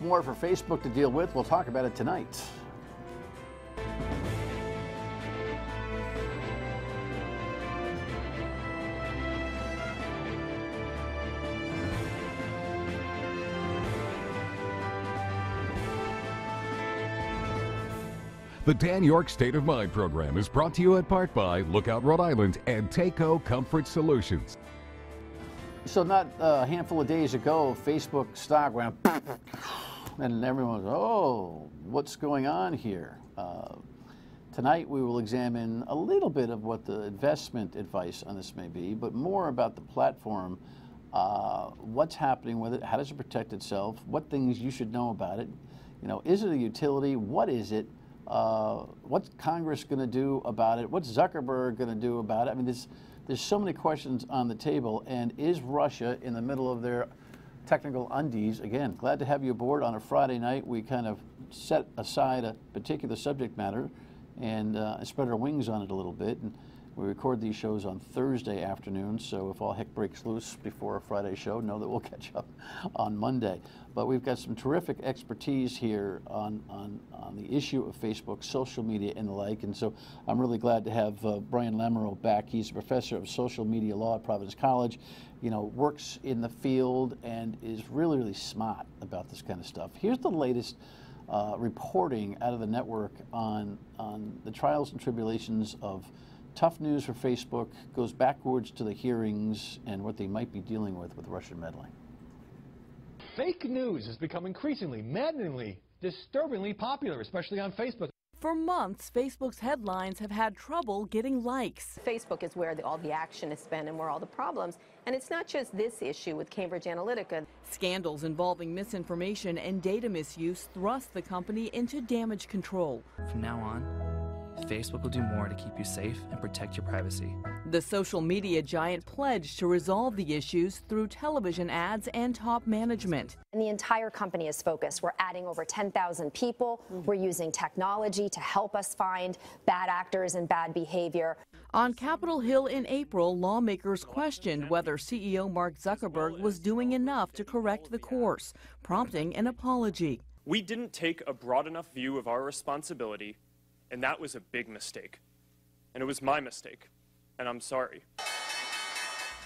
More for Facebook to deal with. We'll talk about it tonight. The Dan Yorke State of Mind program is brought to you in part by Lookout Rhode Island and Takeo Comfort Solutions. So not a handful of days ago, Facebook stock went and everyone was, oh, what's going on here? Tonight we will examine a little bit of what the investment advice on this may be, but more about the platform, what's happening with it, how does it protect itself, what things you should know about it. You know, is it a utility? What is it? What's Congress going to do about it? What's Zuckerberg going to do about it? I mean, there's so many questions on the table. And is Russia in the middle of their technical undies? Again, glad to have you aboard on a Friday night. We kind of set aside a particular subject matter and spread our wings on it a little bit. And we record these shows on Thursday afternoon, so if all heck breaks loose before a Friday show, know that we'll catch up on Monday. But we've got some terrific expertise here on the issue of Facebook, social media, and the like. And so I'm really glad to have Brian Lamoureux back. He's a professor of social media law at Providence College. You know, works in the field and is really, really smart about this kind of stuff. Here's the latest reporting out of the network on the trials and tribulations of tough news for Facebook, goes backwards to the hearings and what they might be dealing with Russian meddling. Fake news has become increasingly, maddeningly, disturbingly popular, especially on Facebook. For months, Facebook's headlines have had trouble getting likes. Facebook is where all the action is spent and where all the problems. And it's not just this issue with Cambridge Analytica. Scandals involving misinformation and data misuse thrust the company into damage control. From now on, Facebook will do more to keep you safe and protect your privacy. The social media giant pledged to resolve the issues through television ads and top management. And the entire company is focused. We're adding over 10,000 people. We're using technology to help us find bad actors and bad behavior. On Capitol Hill in April, lawmakers questioned whether CEO Mark Zuckerberg was doing enough to correct the course, prompting an apology. We didn't take a broad enough view of our responsibility, and that was a big mistake. And it was my mistake, and I'm sorry.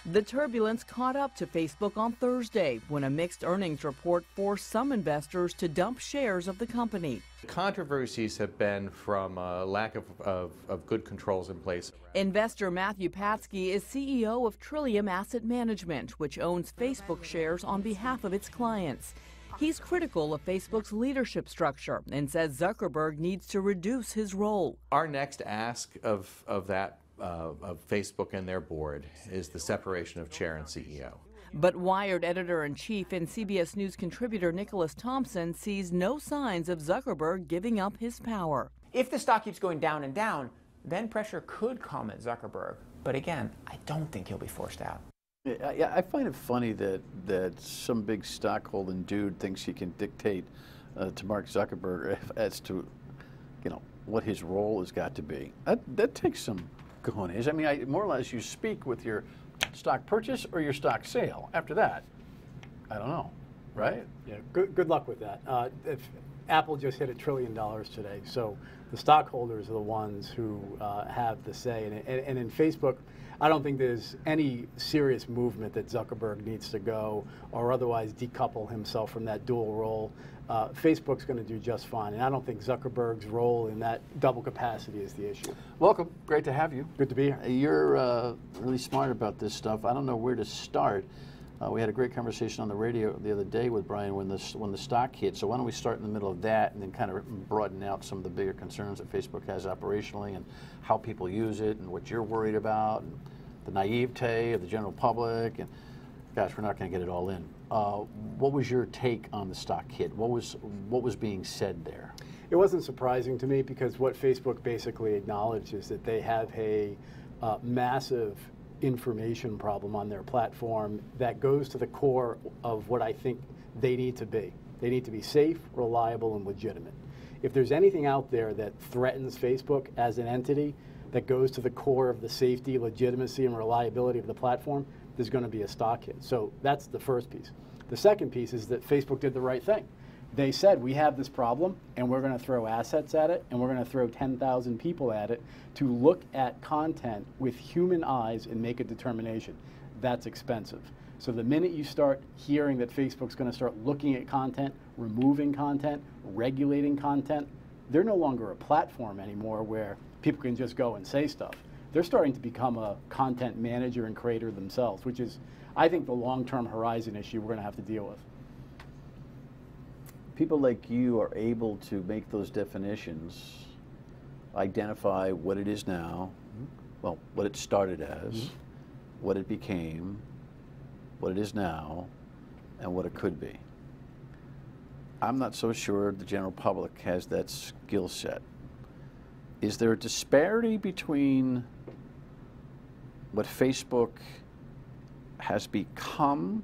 The turbulence caught up to Facebook on Thursday when a mixed earnings report forced some investors to dump shares of the company. Controversies have been from a lack of good controls in place. Investor Matthew Patsky is CEO of Trillium Asset Management, which owns Facebook shares on behalf of its clients. He's critical of Facebook's leadership structure and says Zuckerberg needs to reduce his role. Our next ask of Facebook and their board is the separation of chair and CEO. But Wired editor-in-chief and CBS News contributor Nicholas Thompson sees no signs of Zuckerberg giving up his power. If the stock keeps going down and down, then pressure could come at Zuckerberg. But again, I don't think he'll be forced out. Yeah, I find it funny that some big stockholding dude thinks he can dictate to Mark Zuckerberg as to, you know, what his role has got to be. That takes some cojones. I mean, more or less, you speak with your stock purchase or your stock sale. After that, I don't know, right? Yeah, good luck with that. If Apple just hit $1 trillion today, so the stockholders are the ones who have the say. And in Facebook, I don't think there's any serious movement that Zuckerberg needs to go or otherwise decouple himself from that dual role. Facebook's going to do just fine, and I don't think Zuckerberg's role in that double capacity is the issue. Welcome. Great to have you. Good to be here. You're really smart about this stuff. I don't know where to start. We had a great conversation on the radio the other day with Brian when the stock hit. So why don't we start in the middle of that and then kind of broaden out some of the bigger concerns that Facebook has operationally and how people use it and what you're worried about and the naivete of the general public. And gosh, we're not going to get it all in. What was your take on the stock hit? What was being said there? It wasn't surprising to me because what Facebook basically acknowledged is that they have a massive information problem on their platform that goes to the core of what I think they need to be. They need to be safe, reliable, and legitimate. If there's anything out there that threatens Facebook as an entity that goes to the core of the safety, legitimacy, and reliability of the platform, there's going to be a stock hit. So that's the first piece. The second piece is that Facebook did the right thing. They said, we have this problem, and we're going to throw assets at it, and we're going to throw 10,000 people at it to look at content with human eyes and make a determination. That's expensive. So the minute you start hearing that Facebook's going to start looking at content, removing content, regulating content, they're no longer a platform anymore where people can just go and say stuff. They're starting to become a content manager and creator themselves, which is, I think, the long-term horizon issue we're going to have to deal with. People like you are able to make those definitions, identify what it is now, well, what it started as, what it became, what it is now, and what it could be. I'm not so sure the general public has that skill set. Is there a disparity between what Facebook has become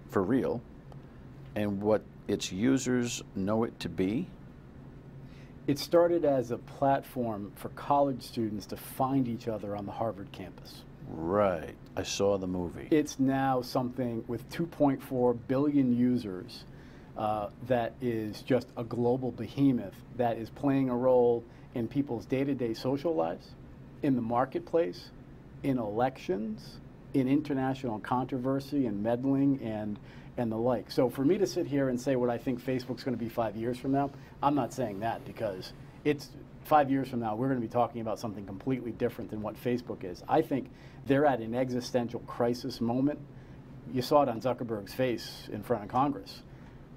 for real and what its users know it to be? It started as a platform for college students to find each other on the Harvard campus. Right. I saw the movie. It's now something with 2.4 billion users that is just a global behemoth that is playing a role in people's day-to-day social lives, in the marketplace, in elections, in international controversy and meddling and the like. So for me to sit here and say what I think Facebook's going to be 5 years from now, I'm not saying that, because it's 5 years from now, we're going to be talking about something completely different than what Facebook is. I think they're at an existential crisis moment. You saw it on Zuckerberg's face in front of Congress.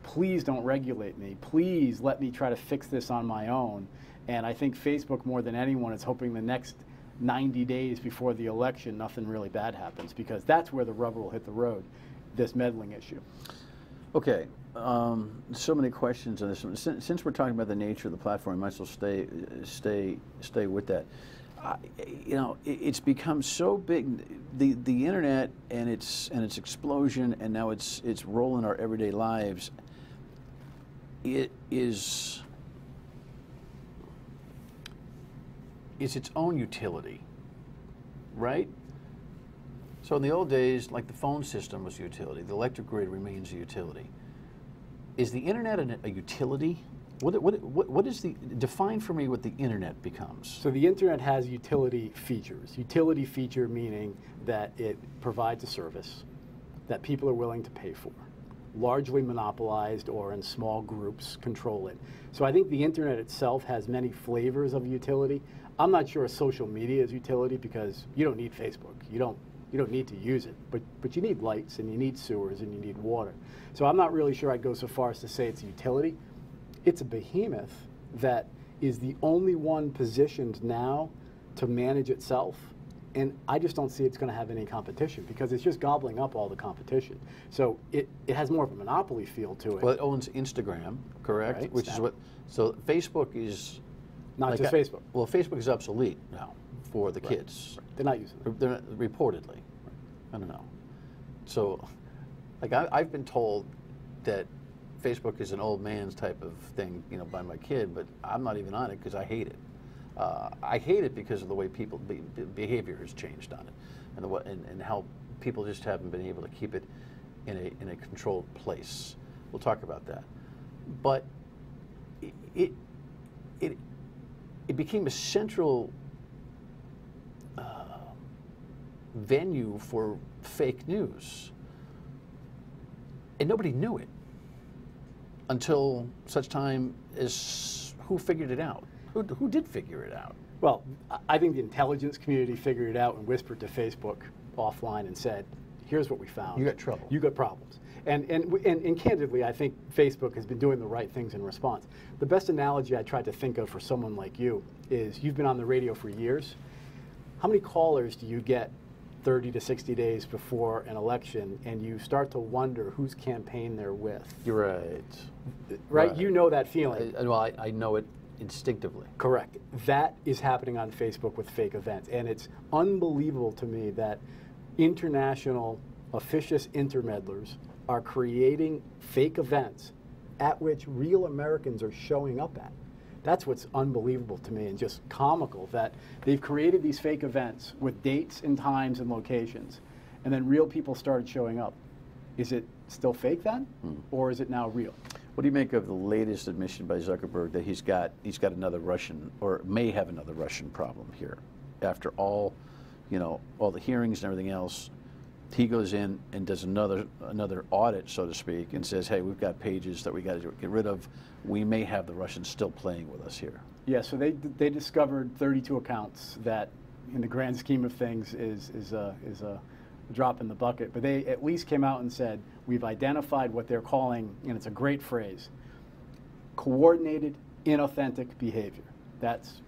Please don't regulate me. Please let me try to fix this on my own. And I think Facebook, more than anyone, is hoping the next 90 days before the election, nothing really bad happens, because that's where the rubber will hit the road, this meddling issue. Okay, so many questions on this one. Since we're talking about the nature of the platform, I might as well stay with that. You know, it's become so big, the internet and its explosion, and now its role in our everyday lives. It is its own utility, right? So in the old days, like the phone system was a utility, the electric grid remains a utility. Is the internet a utility? What is the, define for me what the internet becomes? So the internet has utility features. Utility feature meaning that it provides a service that people are willing to pay for, largely monopolized or in small groups control it. So I think the internet itself has many flavors of utility. I'm not sure social media is utility, because you don't need Facebook. You don't need to use it, but you need lights, and you need sewers, and you need water. So I'm not really sure I'd go so far as to say it's a utility. It's a behemoth that is the only one positioned now to manage itself, and I just don't see it's going to have any competition, because it's just gobbling up all the competition. So it has more of a monopoly feel to it. Well, it owns Instagram, correct? Right, which is what, so Facebook is... Not just Facebook. Well, Facebook is obsolete now for the kids. Right. They're not using it. They're not, reportedly. I don't know. So, like, I've been told that Facebook is an old man's type of thing, you know, by my kid, but I'm not even on it because I hate it. I hate it because of the way people behavior has changed on it, and how people just haven't been able to keep it in a controlled place. We'll talk about that. But it became a central venue for fake news, and nobody knew it until such time as who figured it out? Who did figure it out? Well, I think the intelligence community figured it out and whispered to Facebook offline and said, here's what we found. You got trouble. You got problems. And candidly, I think Facebook has been doing the right things in response. The best analogy I tried to think of for someone like you is, you've been on the radio for years. How many callers do you get 30 to 60 days before an election, and you start to wonder whose campaign they're with? You're right. Right? You know that feeling. I know it instinctively. Correct. That is happening on Facebook with fake events, and it's unbelievable to me that international officious intermeddlers are creating fake events at which real Americans are showing up at. That's what's unbelievable to me, and just comical, that they've created these fake events with dates and times and locations, and then real people started showing up. Is it still fake then, or is it now real? What do you make of the latest admission by Zuckerberg that he's got another Russian, or may have another Russian problem here? After all, all the hearings and everything else, he goes in and does another audit, so to speak, and says, hey, we've got pages that we got to get rid of. We may have the Russians still playing with us here. Yeah, so they discovered 32 accounts that, in the grand scheme of things, is a drop in the bucket. But they at least came out and said, we've identified what they're calling, and it's a great phrase, coordinated inauthentic behavior. That's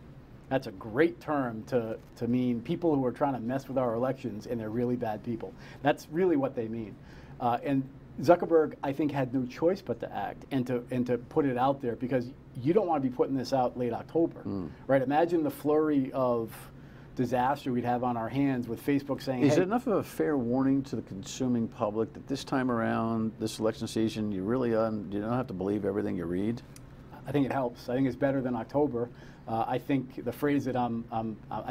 a great term to mean people who are trying to mess with our elections, and they're really bad people. That's really what they mean. And Zuckerberg, I think, had no choice but to act and to put it out there, because you don't want to be putting this out late October, right? Imagine the flurry of disaster we'd have on our hands with Facebook saying, Is hey, it enough of a fair warning to the consuming public that this time around, this election season, you really you don't have to believe everything you read? I think it helps. I think it's better than October. I think the phrase that I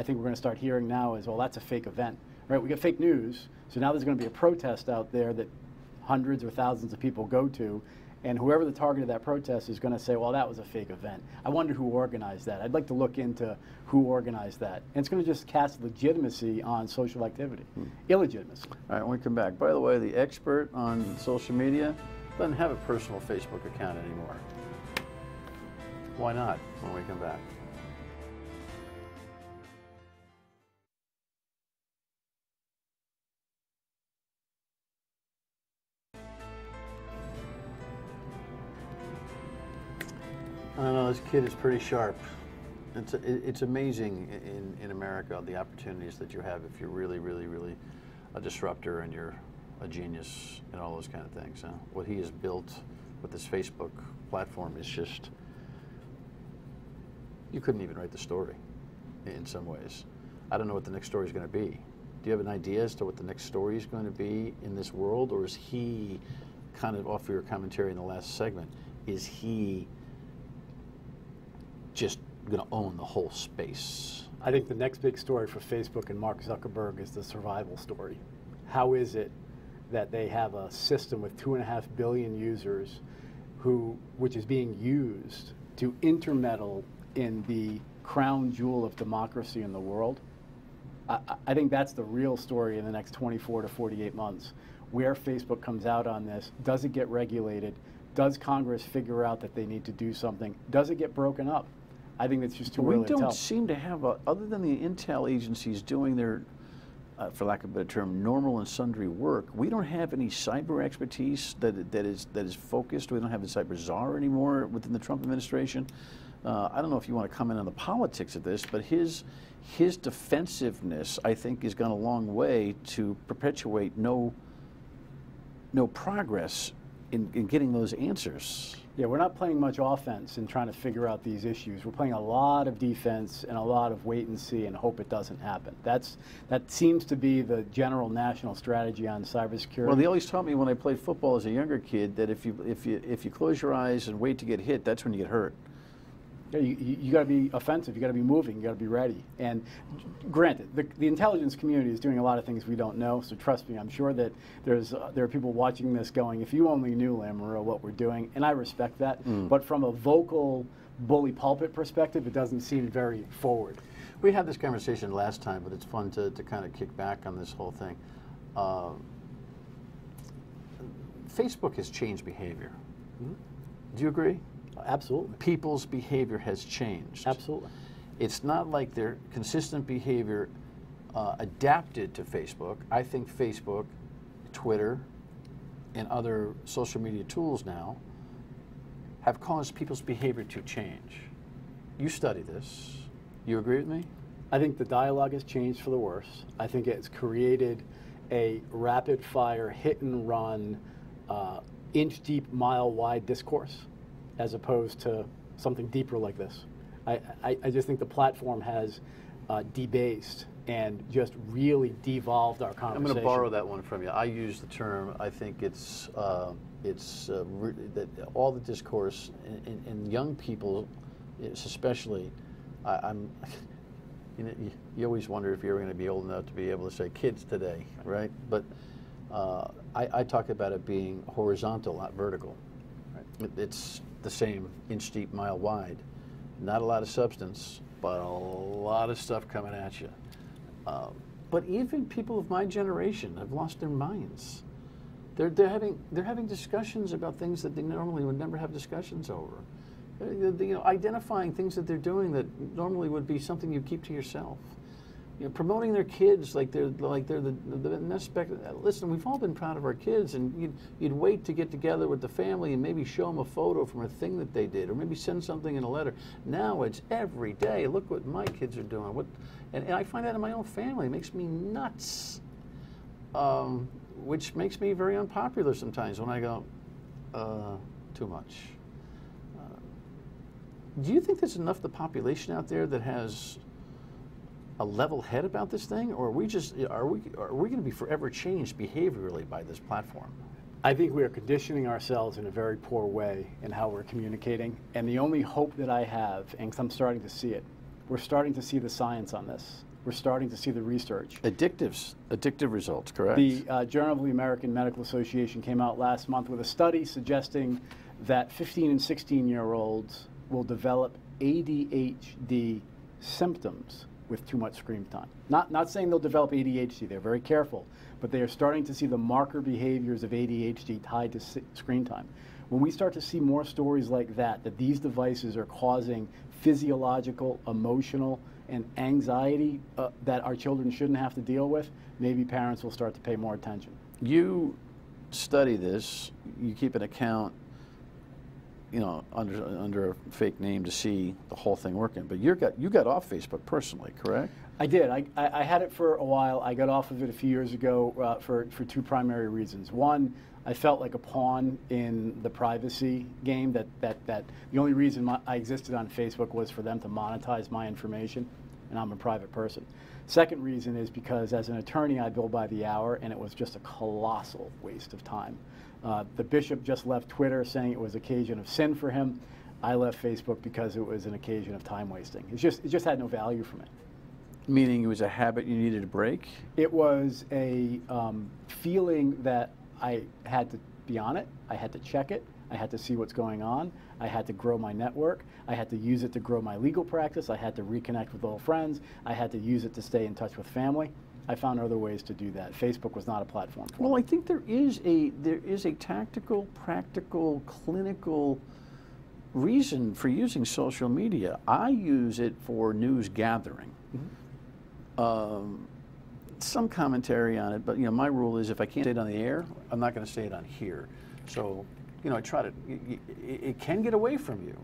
think we're going to start hearing now is, well, that's a fake event, right? We get fake news, so now there's going to be a protest out there that hundreds or thousands of people go to, and whoever the target of that protest is going to say, well, that was a fake event. I wonder who organized that. I'd like to look into who organized that. And it's going to just cast legitimacy on social activity, illegitimacy. All right, when we come back, by the way, the expert on social media doesn't have a personal Facebook account anymore. Why not, when we come back? I don't know, this kid is pretty sharp. It's amazing in America the opportunities that you have if you're really, really, really a disruptor and you're a genius and all those kind of things. What he has built with this Facebook platform is just, you couldn't even write the story in some ways. I don't know what the next story is going to be. Do you have an idea as to what the next story is going to be in this world, or is he, kind of off of your commentary in the last segment, is he just going to own the whole space? I think the next big story for Facebook and Mark Zuckerberg is the survival story. How is it that they have a system with 2.5 billion users which is being used to intermeddle in the crown jewel of democracy in the world? I think that's the real story in the next 24 to 48 months. Where Facebook comes out on this, does it get regulated? Does Congress figure out that they need to do something? Does it get broken up? I think that's just too early to tell. We don't seem to have, other than the intel agencies doing their, for lack of a better term, normal and sundry work, we don't have any cyber expertise that is focused. We don't have the cyber czar anymore within the Trump administration. I don't know if you want to comment on the politics of this, but his defensiveness, I think, has gone a long way to perpetuate no progress in getting those answers. Yeah, we're not playing much offense in trying to figure out these issues. We're playing a lot of defense and a lot of wait and see and hope it doesn't happen. That seems to be the general national strategy on cybersecurity. Well, they always taught me when I played football as a younger kid that if you close your eyes and wait to get hit, that's when you get hurt. Yeah, you got to be offensive. You got to be moving. You got to be ready. And granted, the intelligence community is doing a lot of things we don't know. So trust me, I'm sure that there are people watching this going, if you only knew, Lamoureux, what we're doing. And I respect that. But from a vocal bully pulpit perspective, it doesn't seem very forward. We had this conversation last time, but it's fun to kind of kick back on this whole thing. Facebook has changed behavior. Do you agree? Absolutely. People's behavior has changed. Absolutely. It's not like their consistent behavior adapted to Facebook. I think Facebook, Twitter, and other social media tools now have caused people's behavior to change. You study this. You agree with me? I think the dialogue has changed for the worse. I think it's created a rapid-fire, hit-and-run, inch-deep, mile-wide discourse, as opposed to something deeper like this. I just think the platform has debased and just really devolved our conversation. I'm going to borrow that one from you. I use the term, I think it's that all the discourse, and young people especially, you always wonder if you're going to be old enough to be able to say kids today, right? But I talk about it being horizontal, not vertical. It's the same inch deep, mile wide. Not a lot of substance, but a lot of stuff coming at you. But even people of my generation have lost their minds. They're having discussions about things that they normally would never have discussions over. Identifying things that they're doing that normally would be something you keep to yourself. Promoting their kids like they're the next spec. Listen, we've all been proud of our kids, and you'd wait to get together with the family and maybe show them a photo from a thing that they did, or maybe send something in a letter. Now it's every day. Look what my kids are doing. And I find that in my own family. It makes me nuts, which makes me very unpopular sometimes when I go, too much. Do you think there's enough of the population out there that has a level head about this thing, or are we going to be forever changed behaviorally by this platform? I think we are conditioning ourselves in a very poor way in how we're communicating, and the only hope that I have, and I'm starting to see it, we're starting to see the science on this. We're starting to see the research. Addictive results, correct? The Journal of the American Medical Association came out last month with a study suggesting that 15 and 16-year-olds will develop ADHD symptoms with too much screen time. Not saying they'll develop ADHD, they're very careful, but they are starting to see the marker behaviors of ADHD tied to screen time. When we start to see more stories like that these devices are causing physiological, emotional, and anxiety that our children shouldn't have to deal with, maybe parents will start to pay more attention. You study this, you keep an account, under a fake name to see the whole thing working. But you got off Facebook personally, correct? I did. I had it for a while. I got off of it a few years ago for two primary reasons. One, I felt like a pawn in the privacy game. That the only reason I existed on Facebook was for them to monetize my information, and I'm a private person. Second reason is because as an attorney, I bill by the hour, and it was just a colossal waste of time. The bishop just left Twitter saying it was occasion of sin for him. I left Facebook because it was an occasion of time wasting. It just had no value for me. Meaning it was a habit you needed to break? It was a feeling that I had to be on it. I had to check it. I had to see what's going on. I had to grow my network. I had to use it to grow my legal practice. I had to reconnect with old friends. I had to use it to stay in touch with family. I found other ways to do that. Facebook was not a platform for me. Well, I think there is a tactical, practical, clinical reason for using social media. I use it for news gathering. Mm-hmm. Some commentary on it, but my rule is if I can't say it on the air, I'm not going to say it on here. So, I try to. It can get away from you.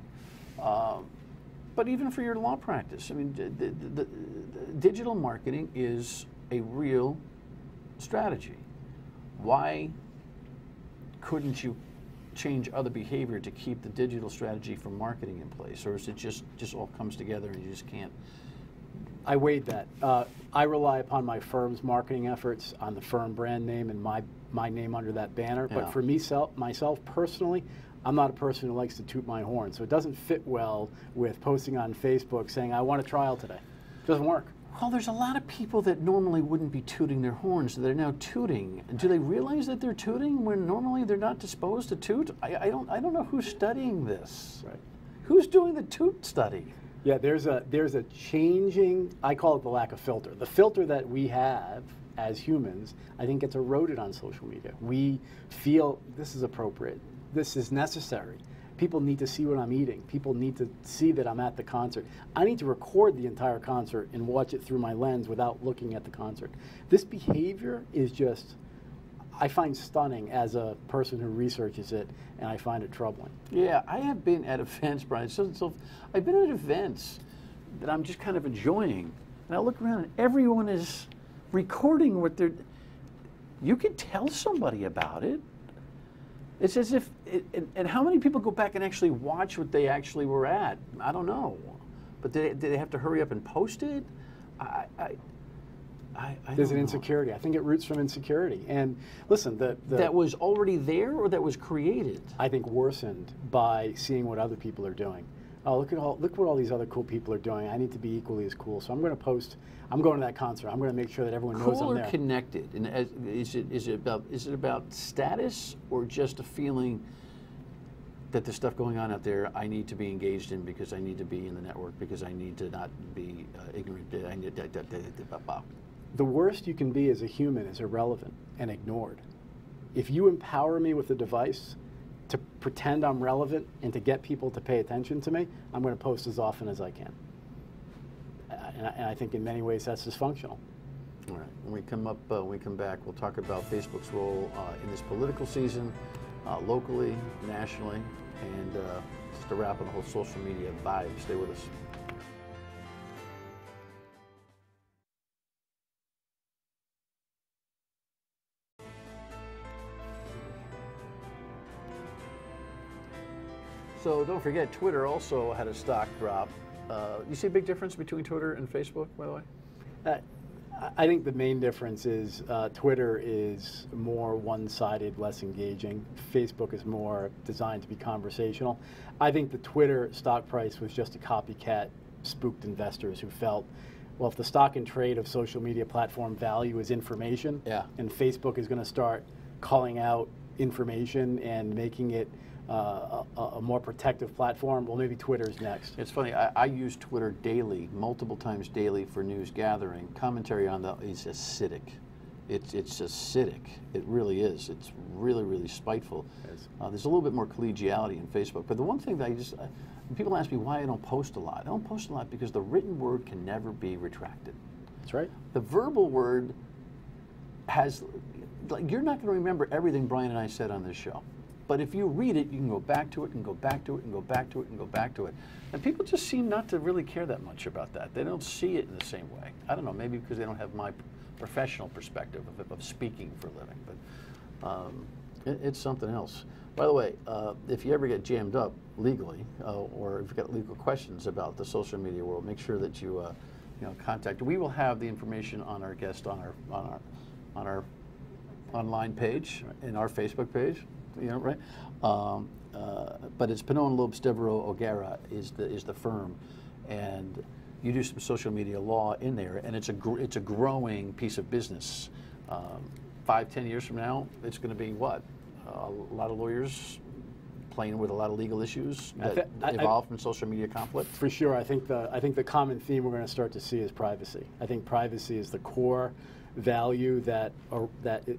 But even for your law practice, I mean, the digital marketing is a real strategy. Why couldn't you change other behavior to keep the digital strategy for marketing in place? Or is it just all comes together and you just can't? I weighed that. I rely upon my firm's marketing efforts on the firm brand name and my name under that banner. Yeah. But for myself personally, I'm not a person who likes to toot my horn. So it doesn't fit well with posting on Facebook saying, I want a trial today. It doesn't work. Well, there's a lot of people that normally wouldn't be tooting their horns. They're now tooting. Do they realize that they're tooting when normally they're not disposed to toot? I don't know who's studying this. Right. Who's doing the toot study? Yeah, there's a changing, I call it the lack of filter. The filter that we have as humans, I think gets eroded on social media. We feel this is appropriate. This is necessary. People need to see what I'm eating. People need to see that I'm at the concert. I need to record the entire concert and watch it through my lens without looking at the concert. This behavior is just, I find stunning as a person who researches it, and I find it troubling. Yeah, I have been at events, Brian. So I've been at events that I'm just kind of enjoying, and I look around and everyone is recording what they're. You can tell somebody about it. It's as if, and how many people go back and actually watch what they actually were at? I don't know, but did they have to hurry up and post it? There's an insecurity. I think it roots from insecurity. And listen, that was already there, or that was created? I think worsened by seeing what other people are doing. Oh, look what all these other cool people are doing. I need to be equally as cool. So I'm going to post. I'm going to that concert. I'm going to make sure that everyone knows I'm there. Cool or connected? And is it about status or just a feeling that there's stuff going on out there I need to be engaged in because I need to be in the network, because I need to not be ignorant. The worst you can be as a human is irrelevant and ignored. If you empower me with a device to pretend I'm relevant and to get people to pay attention to me, I'm going to post as often as I can. And I think in many ways that's dysfunctional. All right. When we come back, we'll talk about Facebook's role in this political season, locally, nationally, and just to wrap on the whole social media vibe. Stay with us. So don't forget, Twitter also had a stock drop. You see a big difference between Twitter and Facebook, by the way? I think the main difference is Twitter is more one-sided, less engaging. Facebook is more designed to be conversational. I think the Twitter stock price was just a copycat, spooked investors who felt, well, if the stock and trade of social media platform value is information, and Facebook is going to start calling out information and making it a more protective platform, well, maybe Twitter's next. It's funny, I use Twitter daily, multiple times daily for news gathering. Commentary on that is acidic. It's acidic. It really is. It's really, really spiteful. There's a little bit more collegiality in Facebook. But the one thing that people ask me why I don't post a lot. I don't post a lot because the written word can never be retracted. That's right. The verbal word has, you're not going to remember everything Brian and I said on this show. But if you read it, you can go back to it and go back to it and go back to it and go back to it. And people just seem not to really care that much about that. They don't see it in the same way. I don't know, maybe because they don't have my professional perspective of speaking for a living. But it's something else. By the way, if you ever get jammed up legally, or if you've got legal questions about the social media world, make sure that you contact. We will have the information on our guest on our online page, in our Facebook page. Right? But it's Pinot and Lopes Devereaux O'Gara is the firm, and you do some social media law in there, and it's a growing piece of business. 5-10 years from now, it's going to be what? A lot of lawyers playing with a lot of legal issues that evolve from social media conflict. For sure, I think the common theme we're going to start to see is privacy. I think privacy is the core value that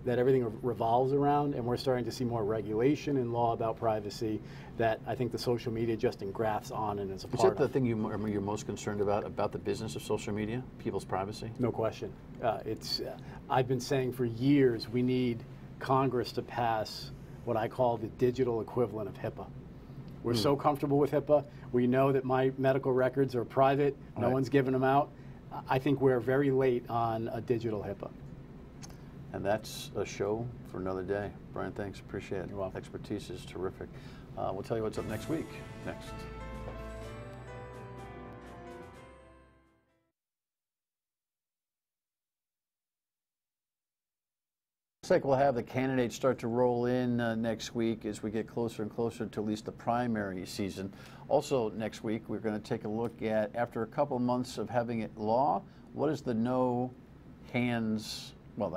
everything revolves around, and we're starting to see more regulation and law about privacy that I think the social media just engrafts on and is a part of. Is that the thing you're most concerned about the business of social media, people's privacy? No question. I've been saying for years we need Congress to pass what I call the digital equivalent of HIPAA. We're so comfortable with HIPAA. We know that my medical records are private. No one's giving them out. I think we're very late on a digital HIPAA. And that's a show for another day. Brian, thanks. Appreciate it. You're welcome. Expertise is terrific. We'll tell you what's up next week. Next. Looks like we'll have the candidates start to roll in next week as we get closer and closer to at least the primary season. Also next week, we're going to take a look at, after a couple months of having it law, what is the the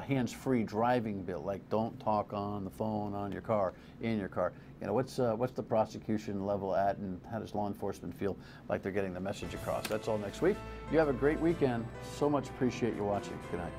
hands-free driving bill? Like, don't talk on the phone, on your car, in your car. What's the prosecution level at, and how does law enforcement feel like they're getting the message across? That's all next week. You have a great weekend. So much appreciate you watching. Good night.